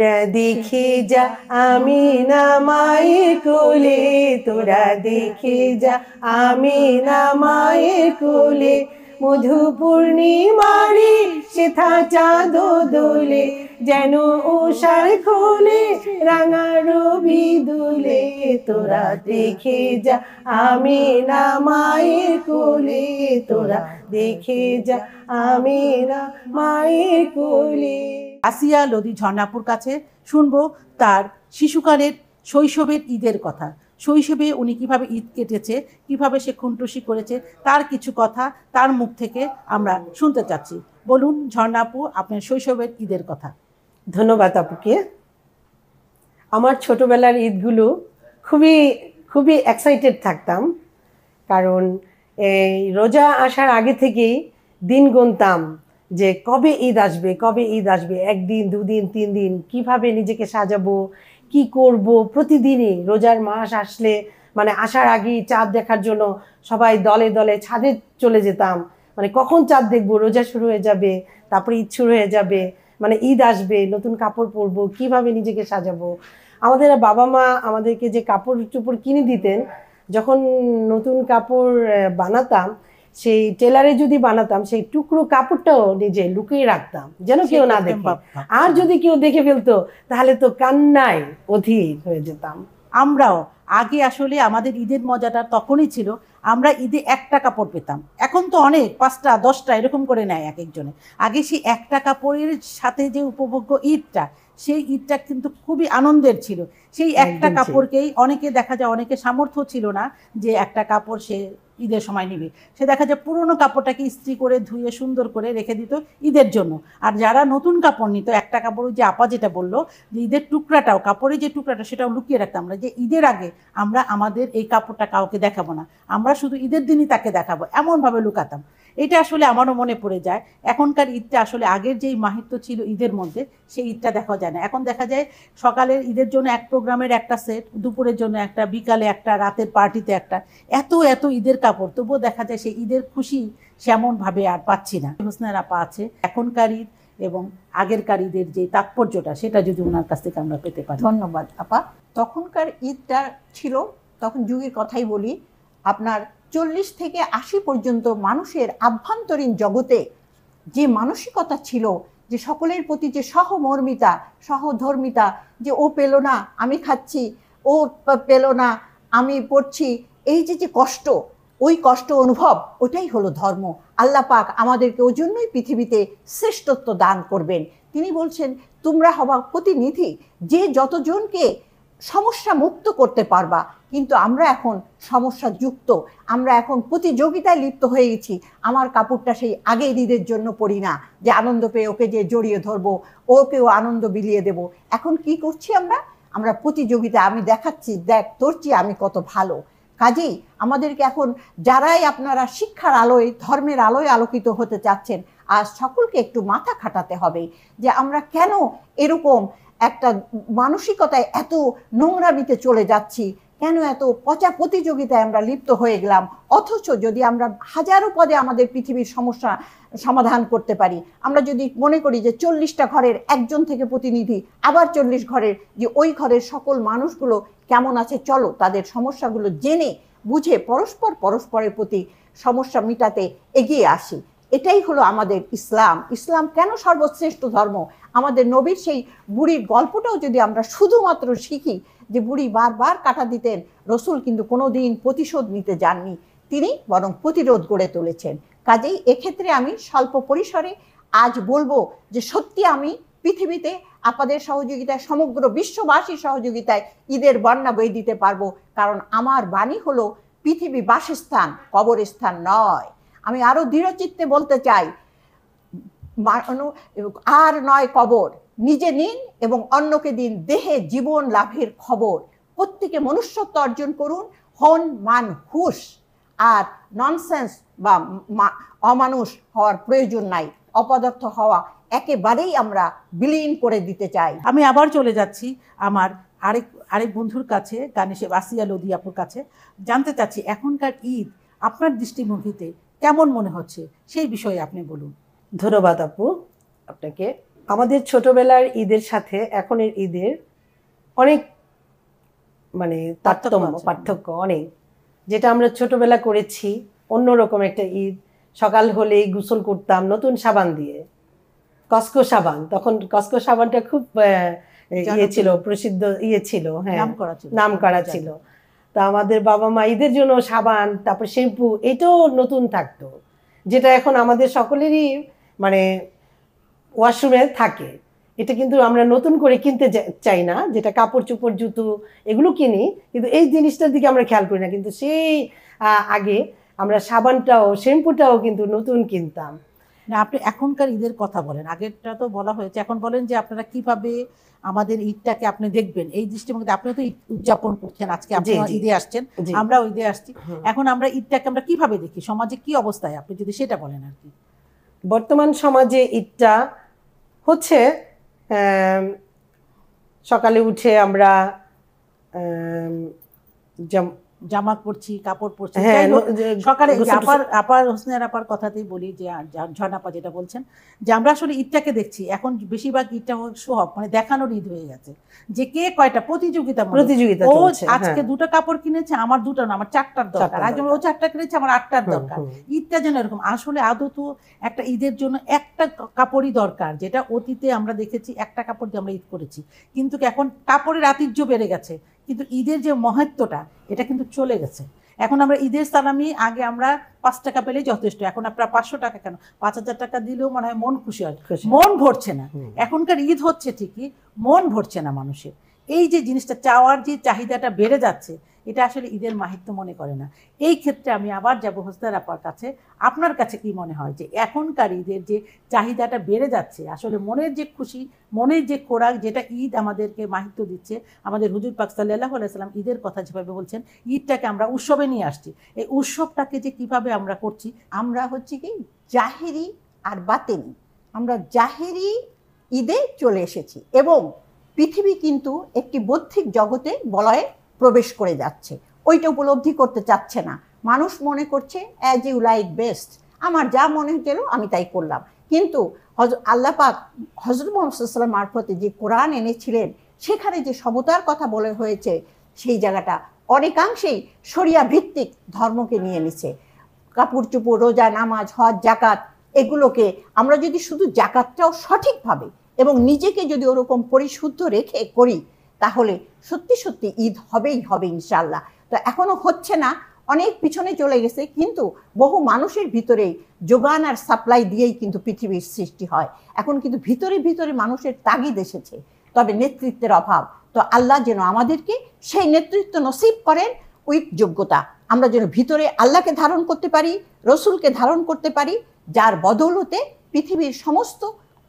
তোরা দেখে যা আমিনা মায়ের কোলে, তোরা দেখে যা আমিনা মায়ের কোলে, মধু পূর্ণিমারি সেথা চাঁদ দোলে, যেন উষার খোলে রাঙা রবি দুলে, তোরা দেখে যা আমিনা মায়ের কোলে, তোরা দেখে যা আমিনা মায়ের কোলে। আসিয়া লোদি ঝর্ণাপুর কাছে শুনবো তার শিশুকালের শৈশবের ঈদের কথা। শৈশবে উনি কিভাবে ঈদ কেটেছে, কিভাবে সে খুনটুসি করেছে, তার কিছু কথা তার মুখ থেকে আমরা শুনতে চাচ্ছি। বলুন ঝর্ণাপু, আপনার শৈশবের ঈদের কথা। ধন্যবাদ আপুকে। আমার ছোটবেলার ঈদগুলো খুবই খুবই এক্সাইটেড থাকতাম, কারণ এই রোজা আসার আগে থেকেই দিন গুনতাম যে কবে ঈদ আসবে, কবে ঈদ আসবে, একদিন দুদিন তিন দিন, কিভাবে নিজেকে সাজাবো, কি করব। প্রতিদিনই রোজার মাস আসলে মানে আসার আগেই চাঁদ দেখার জন্য সবাই দলে দলে ছাদে চলে যেতাম, মানে কখন চাঁদ দেখবো, রোজা শুরু হয়ে যাবে, তারপরে ঈদ শুরু হয়ে যাবে, মানে ঈদ আসবে, নতুন কাপড় পরবো, কিভাবে নিজেকে সাজাবো। আমাদের বাবা মা আমাদেরকে যে কাপড় চোপড় কিনে দিতেন, যখন নতুন কাপড় বানাতাম, সেই টেলারে যদি বানাতাম, সেই টুকরো কাপড়টাও নিজে লুকিয়ে রাখতাম যেন কেউ না দেখে। আর যদি কেউ দেখে ফেলতো তাহলে তো কান্নায় অধীর হয়ে যেতাম। আমরাও আগে আসলে আমাদের ঈদের মজাটা তখনই ছিল, আমরা ঈদে একটা কাপড় পেতাম। এখন তো অনেক 5টা 10টা এরকম করে নেয় এক একজনে। আগে সেই একটা কাপড়ের সাথে যে উপভোগ্য ঈদটা, সেই ঈদটা কিন্তু খুবই আনন্দের ছিল। সেই একটা কাপড়কেই অনেকে দেখা যায়, অনেকে সামর্থ্য ছিল না যে একটা কাপড় সে ঈদের সময় নিবে, সে দেখা যায় পুরনো কাপড়টাকে ইস্ত্রি করে ধুয়ে সুন্দর করে রেখে দিত ঈদের জন্য। আর যারা নতুন কাপড় নিত, একটা কাপড়, যে আপা যেটা বললো যে ঈদের টুকরাটাও, কাপড়ের যে টুকরাটা সেটাও লুকিয়ে রাখতাম আমরা, যে ঈদের আগে আমরা আমাদের এই কাপড়টা কাউকে দেখাবো না, আমরা শুধু ঈদের দিনই তাকে দেখাবো, এমনভাবে লুকাতাম। এটা আসলে আমারও মনে পড়ে যায়। এখনকার ঈদটা আসলে আগের যেই মাহিত্য ছিল ঈদের মধ্যে, সেই ঈদটা দেখা যায় না। এখন দেখা যায় সকালের ঈদের জন্য এক প্রোগ্রামের একটা সেট, দুপুরের জন্য একটা, বিকালে একটা, রাতের পার্টিতে একটা, এত এত ঈদের কাপড়, তবুও দেখা যায় সেই ঈদের খুশি সেমনভাবে আর পাচ্ছি না। হোসনার আপা আছে, এখনকার ঈদ এবং আগেরকার ঈদের যে তাৎপর্যটা, সেটা যদি ওনার কাছ থেকে আমরা পেতে পারি। ধন্যবাদ আপা। তখনকার ঈদটা ছিল, তখন যুগের কথাই বলি, আপনার 40 থেকে 80 পর্যন্ত মানুষের আভ্যন্তরীণ জগতে যে মানসিকতা ছিল, যে সকলের প্রতি যে সহমর্মিতা, সহধর্মিতা, যে ও পেল না আমি খাচ্ছি, ও পেল না আমি পড়ছি, এই যে যে কষ্ট, ওই কষ্ট অনুভব, ওটাই হলো ধর্ম। আল্লাহ পাক আমাদেরকে ওই জন্যই পৃথিবীতে শ্রেষ্ঠত্ব দান করবেন। তিনি বলছেন তোমরা হবা প্রতিনিধি, যে যতজনকে সমস্যা মুক্ত করতে পারবা। কিন্তু আমরা এখন সমস্যা যুক্ত, আমরা এখন প্রতিযোগিতায় লিপ্ত হয়ে গেছি। আমার কাপড়টা সেই আগের ঈদের জন্য পরি না, যে আনন্দ পেয়ে ওকে যে জড়িয়ে ধরবো, ওকেও আনন্দ বিলিয়ে দেব। এখন কি করছি আমরা? আমরা প্রতিযোগিতা, আমি দেখাচ্ছি দেখ তোর চেয়ে আমি কত ভালো। কাজেই আমাদেরকে এখন যারাই আপনারা শিক্ষার আলোয়, ধর্মের আলোয় আলোকিত হতে চাচ্ছেন, আজ সকলকে একটু মাথা খাটাতে হবে যে আমরা কেন এরকম একটা মানসিকতায় এত নোংরামিতে চলে যাচ্ছি, কেন এত পচা প্রতিযোগিতায় আমরা লিপ্ত হয়ে গেলাম। অথচ যদি আমরা হাজারো পদে আমাদের পৃথিবীর সমস্যা সমাধান করতে পারি, আমরা যদি মনে করি যে 40টা ঘরের একজন থেকে প্রতিনিধি, আবার 40 ঘরের, যে ওই ঘরের সকল মানুষগুলো কেমন আছে, চলো তাদের সমস্যাগুলো জেনে বুঝে পরস্পরের প্রতি সমস্যা মিটাতে এগিয়ে আসি। এটাই হলো আমাদের ইসলাম। ইসলাম কেন সর্বশ্রেষ্ঠ ধর্ম? আমাদের নবীর সেই বুড়ির গল্পটাও যদি আমরা শুধুমাত্র শিখি, যে বুড়ি বারবার কাটা দিতেন, রসুল কিন্তু কোনোদিন প্রতিশোধ নিতে যাননি, তিনি বরং প্রতিরোধ গড়ে তুলেছেন। কাজেই এক্ষেত্রে আমি স্বল্প পরিসরে আজ বলবো যে সত্যি আমি পৃথিবীতে আপনাদের সহযোগিতায়, সমগ্র বিশ্ববাসীর সহযোগিতায় ঈদের বন্যা বয়ে দিতে পারবো, কারণ আমার বাণী হলো পৃথিবী বাসস্থান, কবরস্থান নয়। আমি আরো দৃঢ়চিত্তে বলতে চাই, আর নয় কবর, নিজে নিন এবং অন্যকে দিন, দেহে জীবন লাভের খবর। প্রত্যেকে মনুষ্যত্ব অর্জন করুন, হন মান হুশ, আর ননসেন্স বা অমানুষ হওয়ার প্রয়োজন নাই। অপদার্থ হওয়া একেবারেই আমরা বিলীন করে দিতে চাই। আমি আবার চলে যাচ্ছি আমার আরেক বন্ধুর কাছে, গানেশে আসিয়া লোদি আপুর কাছে, জানতে চাচ্ছি এখনকার ঈদ আপনার দৃষ্টিভঙ্গিতে কেমন মনে হচ্ছে, সেই বিষয়ে আপনি বলুন। ধন্যবাদ আপু আপনাকে। আমাদের ছোটবেলার ঈদের সাথে এখনের ঈদের অনেক মানে পার্থক্য অনেক। যেটা আমরা ছোটবেলা করেছি অন্যরকম একটা ঈদ, সকাল হলেই গোসল করতাম নতুন সাবান দিয়ে, কসকো সাবান। তখন কসকো সাবানটা খুব ইয়ে ছিল, প্রসিদ্ধ ইয়ে ছিল, হ্যাঁ নাম করা ছিল। তা আমাদের বাবা মা ঈদের জন্য সাবান, তারপর শ্যাম্পু এটাও নতুন থাকতো, যেটা এখন আমাদের সকলেরই মানে ওয়াশরুমে থাকে। এটা কিন্তু আমরা নতুন করে কিনতে চাই না, যেটা কাপড় চোপড় জুতো এগুলো কিনি, কিন্তু এই জিনিসটার দিকে আমরা খেয়াল করি না। কিন্তু সেই আগে আমরা সাবানটাও শ্যাম্পুটাও কিন্তু নতুন কিনতাম। না, আপনি এখনকার ঈদের কথা বলেন, আগেরটা তো বলা হয়েছে, এখন বলেন যে আপনারা কিভাবে আমাদের ঈদটাকে আপনি দেখবেন এই দৃষ্টিভঙ্গিতে। আপনি তো ঈদ উদযাপন করছেন, আজকে আপনি ঈদে আসছেন, আমরাও ঈদে আসছি। এখন আমরা ঈদটাকে আমরা কিভাবে দেখি, সমাজে কি অবস্থায়, আপনি যদি সেটা বলেন আর কি। বর্তমান সমাজে ঈদটা হচ্ছে সকালে উঠে আমরা জামা পরছি, কাপড় পরছি, সকালে আপার হোসনের আপার কথাতেই বলি যে ঝর্ণাপা যেটা বলছেন যে আমরা আসলে ঈদটাকে দেখছি এখন বেশিরভাগ ঈদটা শো অফ, মানে দেখানোর ঈদ হয়ে গেছে, যে কে কয়টা প্রতিযোগিতা। ও আজকে 2টা কাপড় কিনেছে, আমার 2টা না, আমার 4টার দরকার, একজন ও 4টা কিনেছে, আমার 8টার দরকার। ঈদটা যেন এরকম, আসলে আদৌ একটা ঈদের জন্য একটা কাপড়ই দরকার, যেটা অতীতে আমরা দেখেছি একটা কাপড় দিয়ে আমরা ঈদ করেছি, কিন্তু এখন কাপড়ের আতিহ্য বেড়ে গেছে, কিন্তু ঈদের যে মহত্বটা এটা কিন্তু চলে গেছে। এখন আমরা ঈদের সালামি আগে আমরা 5 টাকা পেলেই যথেষ্ট, এখন আপনারা 500 টাকা কেন 5000 টাকা দিলেও মনে হয় মন খুশি হয়, মন ভরছে না। এখনকার ঈদ হচ্ছে ঠিকই, মন ভরছে না মানুষের। এই যে জিনিসটা চাওয়ার যে চাহিদাটা বেড়ে যাচ্ছে, এটা আসলে ঈদের মাহাত্ম্য মনে করে না। এই ক্ষেত্রে আমি আবার যাব হোসনার আপার কাছে, আপনার কাছে কি মনে হয় যে এখনকার ঈদের যে চাহিদাটা বেড়ে যাচ্ছে, আসলে মনের যে খুশি, মনের যে খোরাক, যেটা ঈদ আমাদেরকে মাহাত্ম্য দিচ্ছে, আমাদের হুজুর পাক সাল্লাল্লাহু আলাইহি সাল্লাম ঈদের কথা যেভাবে বলছেন, ঈদটাকে আমরা উৎসবে নিয়ে আসছি, এই উৎসবটাকে যে কিভাবে আমরা করছি, আমরা হচ্ছে কি জাহেরি আর বাতেনি, আমরা জাহেরি ঈদে চলে এসেছি এবং পৃথিবী কিন্তু একটি বৌদ্ধিক জগতে বলয়ে প্রবেশ করে যাচ্ছে, ওইটা উপলব্ধি করতে চাচ্ছে না। মানুষ মনে করছে অ্যাজ ইউ লাইক বেস্ট, আমার যা মনে হচ্ছিল আমি তাই করলাম। কিন্তু আল্লাহ পাক হযরত মুহাম্মদ সাল্লাল্লাহু আলাইহি ওয়াসাল্লাম মারফতে যে কোরআন এনেছিলেন, সেখানে যে সমতার কথা বলে হয়েছে, সেই জায়গাটা অনেকাংশেই শরিয়া ভিত্তিক ধর্মকে নিয়ে নিছে। কাপড় চোপড়, রোজা, নামাজ, হজ, জাকাত, এগুলোকে আমরা যদি শুধু জাকাতটাও সঠিকভাবে এবং নিজেকে যদি ওরকম পরিশুদ্ধ রেখে করি, তাহলে সত্যি সত্যি ঈদ হবেই হবে ইনশাআল্লাহ। তো এখনো হচ্ছে না, অনেক পিছনে চলে গেছে, কিন্তু বহু মানুষের ভিতরেই যোগান আর সাপ্লাই দিয়েই কিন্তু পৃথিবীর সৃষ্টি হয়। এখন কিন্তু ভিতরে ভিতরে মানুষের তাগিদ এসেছে, তবে নেতৃত্বের অভাব। তো আল্লাহ যেন আমাদেরকে সেই নেতৃত্ব নসিব করেন, উইথ যোগ্যতা, আমরা যেন ভিতরে আল্লাহকে ধারণ করতে পারি, রসুলকে ধারণ করতে পারি, যার বদৌলতে পৃথিবীর সমস্ত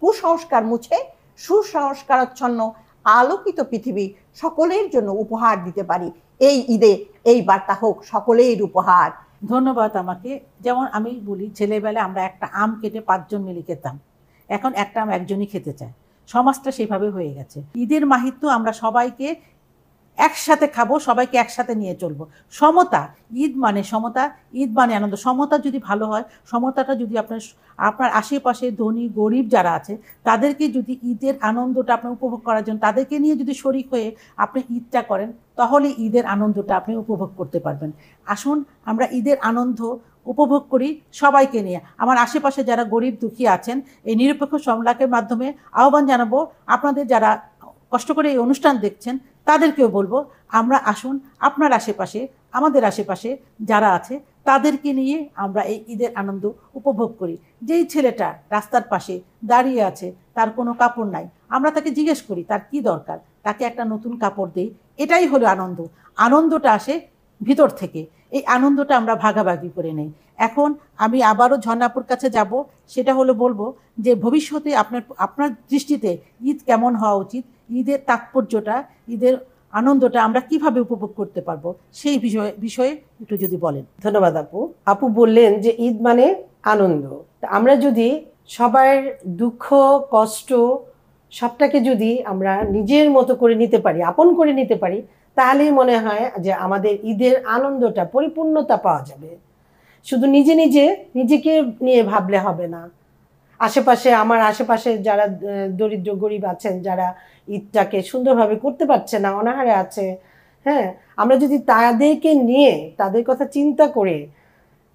কুসংস্কার মুছে সুসংস্কারাচ্ছন্ন আলোকিত পৃথিবী সকলের জন্য উপহার দিতে পারি। এই ঈদে এই বার্তা হোক সকলের উপহার। ধন্যবাদ। আমাকে যেমন আমি বলি, ছেলেবেলায় আমরা একটা আম কেটে 5 জন মিলে খেতাম, এখন একটা আম একজনই খেতে চায়। সমাজটা সেভাবে হয়ে গেছে। ঈদের মাহাত্ম্য আমরা সবাইকে একসাথে খাবো, সবাইকে একসাথে নিয়ে চলবো। সমতা, ঈদ মানে সমতা, ঈদ মানে আনন্দ। সমতা যদি ভালো হয়, সমতাটা যদি আপনার আশেপাশে ধনী গরিব যারা আছে তাদেরকে যদি ঈদের আনন্দটা আপনার উপভোগ করার জন্য তাদেরকে নিয়ে যদি শরিক হয়ে আপনি ঈদটা করেন, তাহলে ঈদের আনন্দটা আপনি উপভোগ করতে পারবেন। আসুন আমরা ঈদের আনন্দ উপভোগ করি সবাইকে নিয়ে। আমার আশেপাশে যারা গরিব দুঃখী আছেন, এই নিরপেক্ষ সংলাপের মাধ্যমে আহ্বান জানাবো, আপনাদের যারা কষ্ট করে এই অনুষ্ঠান দেখছেন তাদেরকেও বলবো, আমরা আসুন আপনার আশেপাশে, আমাদের আশেপাশে যারা আছে তাদেরকে নিয়ে আমরা এই ঈদের আনন্দ উপভোগ করি। যেই ছেলেটা রাস্তার পাশে দাঁড়িয়ে আছে, তার কোনো কাপড় নাই, আমরা তাকে জিজ্ঞেস করি তার কি দরকার, তাকে একটা নতুন কাপড় দিই। এটাই হলো আনন্দ। আনন্দটা আসে ভিতর থেকে, এই আনন্দটা আমরা ভাগাভাগি করে নেই। এখন আমি আবারও ঝর্ণাপুর কাছে যাব, সেটা হলো বলবো যে ভবিষ্যতে আপনার দৃষ্টিতে ঈদ কেমন হওয়া উচিত, ঈদের তাৎপর্যটা, ঈদের আনন্দটা আমরা কিভাবে উপভোগ করতে পারবো, সেই বিষয়ে একটু যদি বলেন। ধন্যবাদ আপু। আপু বললেন যে ঈদ মানে আনন্দ। আমরা যদি সবার দুঃখ কষ্ট সবটাকে যদি আমরা নিজের মতো করে নিতে পারি, আপন করে নিতে পারি, তাহলেই মনে হয় যে আমাদের ঈদের আনন্দটা পরিপূর্ণতা পাওয়া যাবে। শুধু নিজেকে নিয়ে ভাবলে হবে না, আশেপাশে, আমার আশেপাশে যারা দরিদ্র গরিব আছেন, যারা ঈদটাকে সুন্দরভাবে করতে পারছে না, অনাহারে আছে, হ্যাঁ, আমরা যদি তাদেরকে নিয়ে, তাদের কথা চিন্তা করে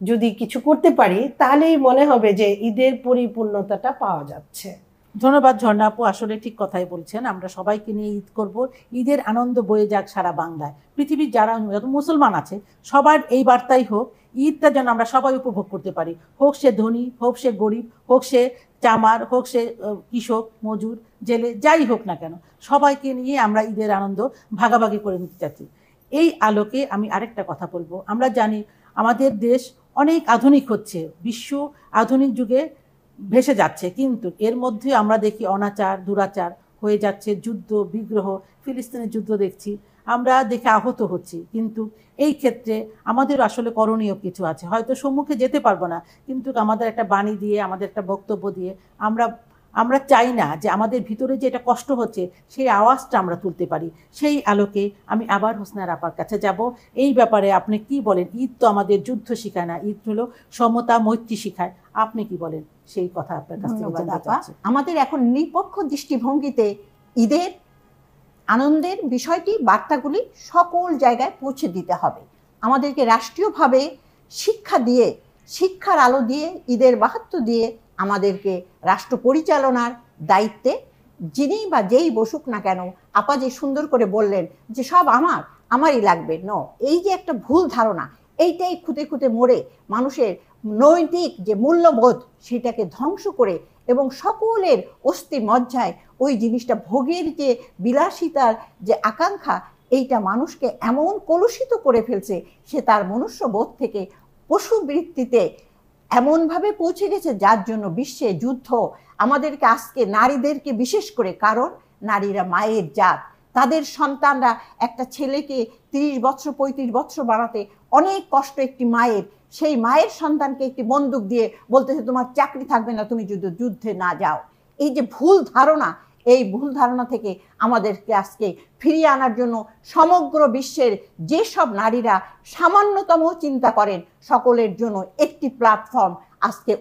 যদি কিছু করতে পারি, তাহলেই মনে হবে যে ঈদের পরিপূর্ণতাটা পাওয়া যাচ্ছে। ধন্যবাদ ঝর্ণা আপু, আসলে ঠিক কথাই বলছেন। আমরা সবাইকে নিয়ে ঈদ করব, ঈদের আনন্দ বয়ে যাক সারা বাংলায়। পৃথিবীর যারা যত মুসলমান আছে সবার এই বার্তাই হোক, ঈদটা যেন আমরা সবাই উপভোগ করতে পারি, হোক সে ধনী, হোক সে গরিব, হোক সে চামার, হোক সে কৃষক, মজুর, জেলে, যাই হোক না কেন, সবাইকে নিয়ে আমরা ঈদের আনন্দ ভাগাভাগি করে নিতে চাচ্ছি। এই আলোকে আমি আরেকটা কথা বলবো। আমরা জানি আমাদের দেশ অনেক আধুনিক হচ্ছে, বিশ্ব আধুনিক যুগে ভেসে যাচ্ছে, কিন্তু এর মধ্যে আমরা দেখি অনাচার, দুরাচার হয়ে যাচ্ছে, যুদ্ধ বিগ্রহ, ফিলিস্তিনের যুদ্ধ দেখছি, আমরা দেখে আহত হচ্ছি। কিন্তু এই ক্ষেত্রে আমাদের আসলে করণীয় কিছু আছে, হয়তো সম্মুখে যেতে পারবো না, কিন্তু আমাদের একটা বাণী দিয়ে, আমাদের একটা বক্তব্য দিয়ে আমরা চাই না যে আমাদের ভিতরে যে এটা কষ্ট হচ্ছে সেই আওয়াজটা আমরা তুলতে পারি। সেই আলোকে আমি আবার হোসনার আপার কাছে যাব। এই ব্যাপারে আপনি কি বলেন? ঈদ তো আমাদের যুদ্ধ শেখায় না, ঈদ হলো সমতা, মৈত্রী শেখায়। আপনি কি বলেন সেই কথা আপনার কাছ থেকে ধন্যবাদ জানতে আপা। চাচ্ছি। আমাদের এখন নিরপেক্ষ দৃষ্টিভঙ্গিতে ঈদের আনন্দের বিষয়টি, বার্তাগুলি সকল জায়গায় পৌঁছে দিতে হবে। আমাদেরকে রাষ্ট্রীয়ভাবে শিক্ষা দিয়ে, শিক্ষার আলো দিয়ে, ঈদের মাহাত্ম্য দিয়ে আমাদেরকে রাষ্ট্র পরিচালনার দায়িত্বে যিনি বা যেই বসুক না কেন, আপা যে সুন্দর করে বললেন যে সব আমারই লাগবে, এই যে একটা ভুল ধারণা, এইটাই খুঁতে খুঁতে মরে মানুষের নৈতিক যে মূল্যবোধ সেটাকে ধ্বংস করে এবং সকলের অস্থি মজ্জায় ওই জিনিসটা ভোগের যে বিলাসিতার যে আকাঙ্ক্ষা, এইটা মানুষকে এমন কলুষিত করে ফেলছে, সে তার মনুষ্যবোধ থেকে পশুবৃত্তিতে এমনভাবে পৌঁছে গেছে, যার জন্য বিশ্বে যুদ্ধ। আমাদেরকে আজকে নারীদেরকে বিশেষ করে, কারণ নারীরা মায়ের জাত, তাদের সন্তানরা একটা ছেলেকে 30 বছর 35 বছর বানাতে অনেক কষ্ট একটি মায়ের, সেই মায়ের সন্তানকে একটি বন্দুক দিয়ে বলতেছে তোমার চাকরি থাকবে না, তুমি যদি যুদ্ধে না যাও। এই যে ভুল ধারণা, এই ভুল ধারণা থেকে আমাদেরকে আজকে ফিরিয়ে আনার জন্য সমগ্র বিশ্বের যেসব নারীরা সামান্যতম চিন্তা করেন, সকলের জন্য একটি প্ল্যাটফর্ম আজকে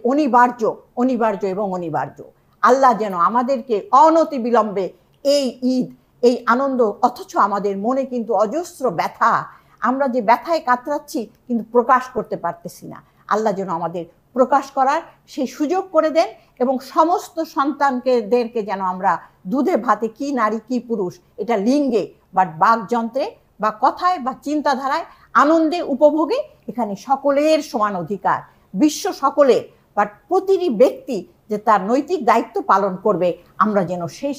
অনিবার্য এবং অনিবার্য। আল্লাহ যেন আমাদেরকে অনতিবিলম্বে এই ঈদ, এই আনন্দ, অথচ আমাদের মনে কিন্তু অজস্র ব্যথা, আমরা যে ব্যথায় কাতরাচ্ছি কিন্তু প্রকাশ করতে পারতেছি না, আল্লাহ যেন আমাদের প্রকাশ করার সেই সুযোগ করে দেন এবং সমস্ত সন্তানদেরকে যেন আমরা দুধে ভাতে, কি নারী কি পুরুষ এটা লিঙ্গে বা বাকযন্ত্রে বা কথায় বা চিন্তাধারায়, আনন্দে, উপভোগে, এখানে সকলের সমান অধিকার, বিশ্ব সকলের, বাট প্রতিটি ব্যক্তি যে তার নৈতিক দায়িত্ব পালন করবে, আমরা যেন সেই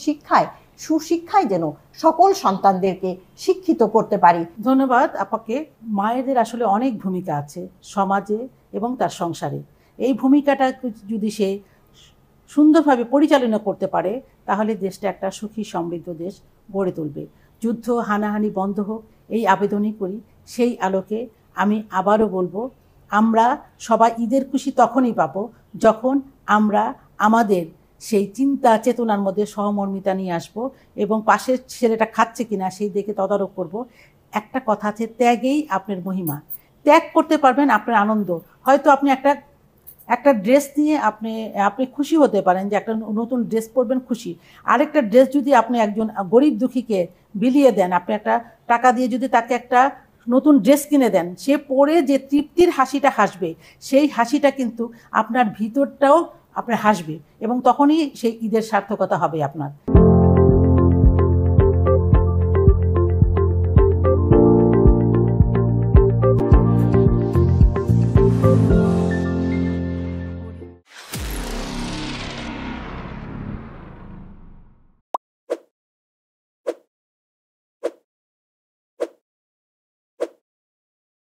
সুশিক্ষায় যেন সকল সন্তানদেরকে শিক্ষিত করতে পারি। ধন্যবাদ আপাকে। মায়েদের আসলে অনেক ভূমিকা আছে সমাজে এবং তার সংসারে। এই ভূমিকাটা যদি সে সুন্দরভাবে পরিচালনা করতে পারে, তাহলে দেশটা একটা সুখী সমৃদ্ধ দেশ গড়ে তুলবে। যুদ্ধ, হানাহানি বন্ধ হোক, এই আবেদনই করি। সেই আলোকে আমি আবারও বলবো, আমরা সবাই ঈদের খুশি তখনই পাবো যখন আমরা আমাদের সেই চিন্তা চেতনার মধ্যে সহমর্মিতা নিয়ে আসবো এবং পাশের ছেলেটা খাচ্ছে কিনা সেই দেখে তদারক করব। একটা কথা আছে, ত্যাগেই আপনার মহিমা। ত্যাগ করতে পারবেন আপনার আনন্দ। হয়তো আপনি একটা ড্রেস নিয়ে আপনি খুশি হতে পারেন যে একটা নতুন ড্রেস পরবেন, খুশি। আরেকটা ড্রেস যদি আপনি একজন গরিব দুঃখীকে বিলিয়ে দেন, আপনি একটা টাকা দিয়ে যদি তাকে একটা নতুন ড্রেস কিনে দেন, সে পরে যে তৃপ্তির হাসিটা হাসবে, সেই হাসিটা কিন্তু আপনার ভিতরটাও আপনার হাসবে এবং তখনই সেই ঈদের সার্থকতা হবে আপনার।